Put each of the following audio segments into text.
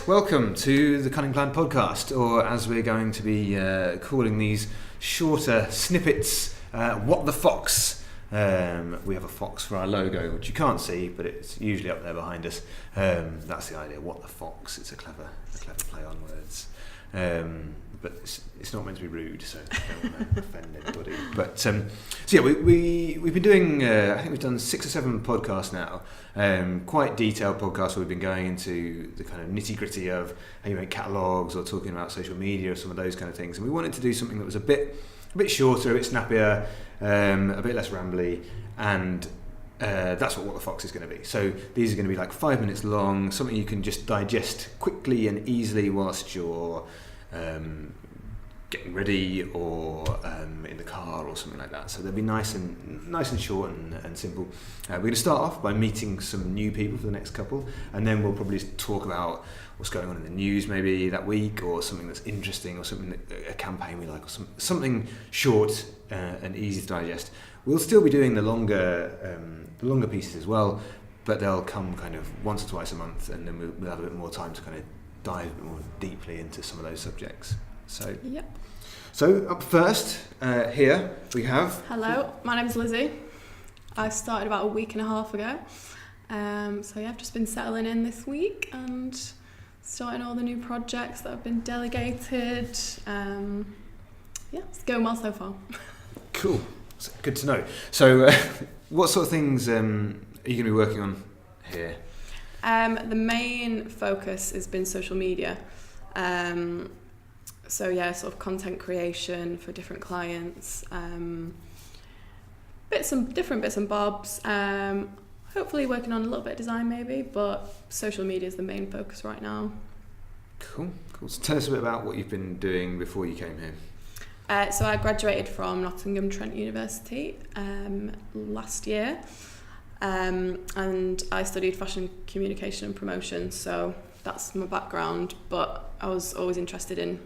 Welcome to the Cunning Plan podcast, or as we're going to be calling these shorter snippets, What the Fox. We have a fox for our logo, which you can't see, but it's usually up there behind us. That's the idea, What the Fox. It's a clever play on words. But it's not meant to be rude, so I don't want to offend anybody. But so yeah, we've been doing. I think we've done 6 or 7 podcasts now. Quite detailed podcasts where we've been going into the kind of nitty gritty of how you make catalogues or talking about social media or some of those kind of things. And we wanted to do something that was a bit shorter, a bit snappier, a bit less rambly, and that's what the Fox is going to be. So these are going to be like 5 minutes long, something you can just digest quickly and easily whilst you're getting ready or in the car or something like that. So they'll be nice and short and simple. We're going to start off by meeting some new people for the next couple, and then we'll probably talk about what's going on in the news maybe that week, or something that's interesting, or something a campaign we like, or something short and easy to digest. We'll still be doing the longer pieces as well, but they'll come kind of once or twice a month, and then we'll have a bit more time to kind of dive a bit more deeply into some of those subjects. So, yep. So up first, here we have... Hello, my name's Lizzie. I started about a week and a half ago. So yeah, I've just been settling in this week and starting all the new projects that have been delegated. Yeah, it's going well so far. Cool. Good to know. So what sort of things are you going to be working on here? The main focus has been social media. So yeah, sort of content creation for different clients, different bits and bobs. Hopefully working on a little bit of design maybe, but social media is the main focus right now. Cool. So tell us a bit about what you've been doing before you came here. So I graduated from Nottingham Trent University last year. And I studied fashion communication and promotion, so that's my background, but I was always interested in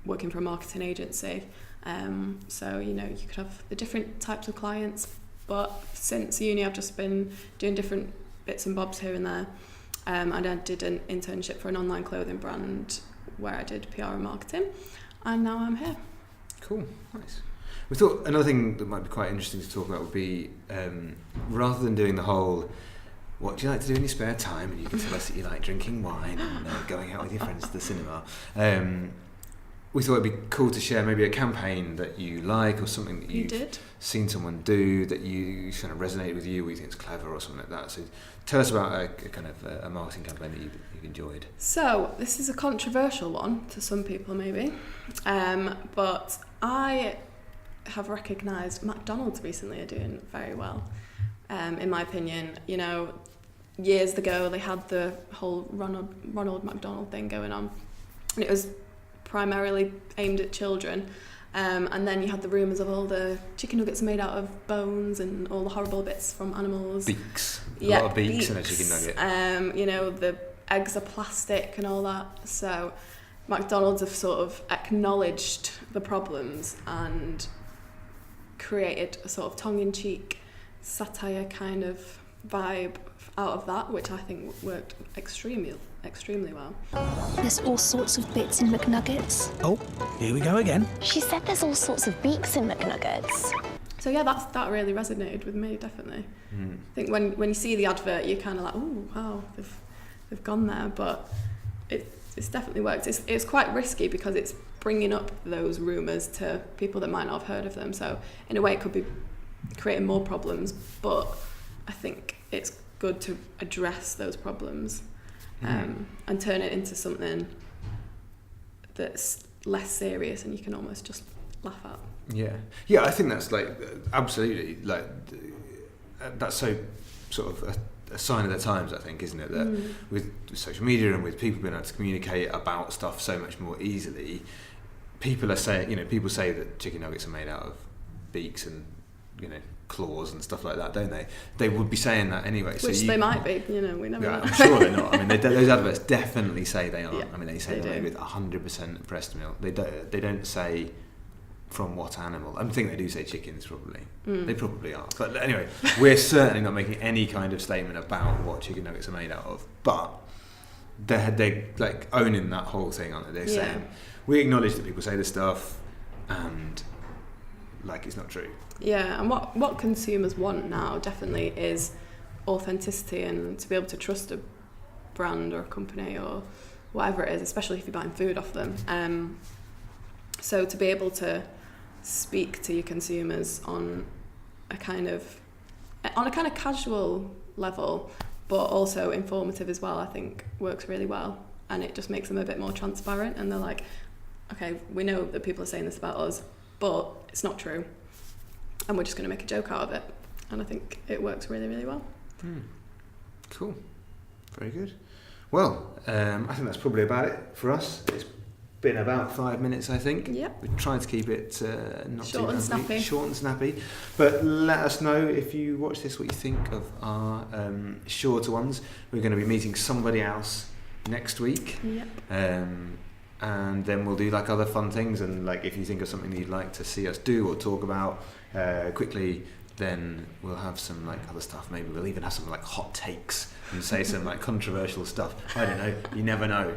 working for a marketing agency. So, you know, you could have the different types of clients, but since uni I've just been doing different bits and bobs here and there. And I did an internship for an online clothing brand where I did PR and marketing, and now I'm here. Cool, nice. We thought another thing that might be quite interesting to talk about would be, rather than doing the whole, what do you like to do in your spare time, and you can tell us that you like drinking wine and going out with your friends to the cinema, we thought it'd be cool to share maybe a campaign that you like, or something that you've seen someone do that you kind of resonate with you, or you think it's clever or something like that. So tell us about a kind of a marketing campaign that you've enjoyed. So this is a controversial one to some people maybe, but I have recognised McDonald's recently are doing very well, in my opinion. You know, years ago they had the whole Ronald McDonald thing going on, and it was primarily aimed at children, and then you had the rumours of all the chicken nuggets made out of bones and all the horrible bits from animals. Beaks. A lot of beaks in a chicken nugget. You know, the eggs are plastic and all that. So McDonald's have sort of acknowledged the problems and created a sort of tongue-in-cheek satire kind of vibe out of that, which I think worked extremely well. There's all sorts of bits in McNuggets. Oh, here we go again. She said there's all sorts of beaks in McNuggets. So yeah, that really resonated with me, definitely. I think when you see the advert, you're kind of like, oh wow, they've gone there, but it's definitely worked. It's quite risky because it's bringing up those rumours to people that might not have heard of them. So in a way, it could be creating more problems, but I think it's good to address those problems and turn it into something that's less serious and you can almost just laugh at. Yeah, I think that's like absolutely like that's so sort of a sign of the times, I think, isn't it? That with social media and with people being able to communicate about stuff so much more easily, people say that chicken nuggets are made out of beaks and, you know, claws and stuff like that, don't they? They would be saying that anyway. Which they might be, you know, we never know. I'm sure they're not. I mean, those adverts definitely say they aren't. Yeah, I mean, they say they're made with 100% breast milk. They don't say from what animal. I think they do say chickens, probably. They probably are. But anyway, we're certainly not making any kind of statement about what chicken nuggets are made out of. But they're like owning that whole thing, aren't they? They're saying, we acknowledge that people say this stuff, and like it's not true. Yeah, and what consumers want now definitely is authenticity and to be able to trust a brand or a company or whatever it is, especially if you're buying food off them. So to be able to speak to your consumers on a kind of casual level, but also informative as well, I think works really well, and it just makes them a bit more transparent, and they're like, okay, we know that people are saying this about us, but it's not true, and we're just going to make a joke out of it, and I think it works really, really well. Cool. Very good. Well, I think that's probably about it for us. It's been about 5 minutes, I think. Yep. We tried to keep it not short too and snappy. Short and snappy. But let us know if you watch this what you think of our shorter ones. We're going to be meeting somebody else next week. Yep. And then we'll do like other fun things, and like if you think of something that you'd like to see us do or talk about quickly, then we'll have some like other stuff. Maybe we'll even have some like hot takes and say some like controversial stuff. I don't know. You never know.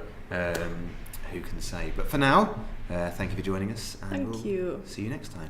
Who can say? But for now, thank you for joining us, and Thank you. See you next time.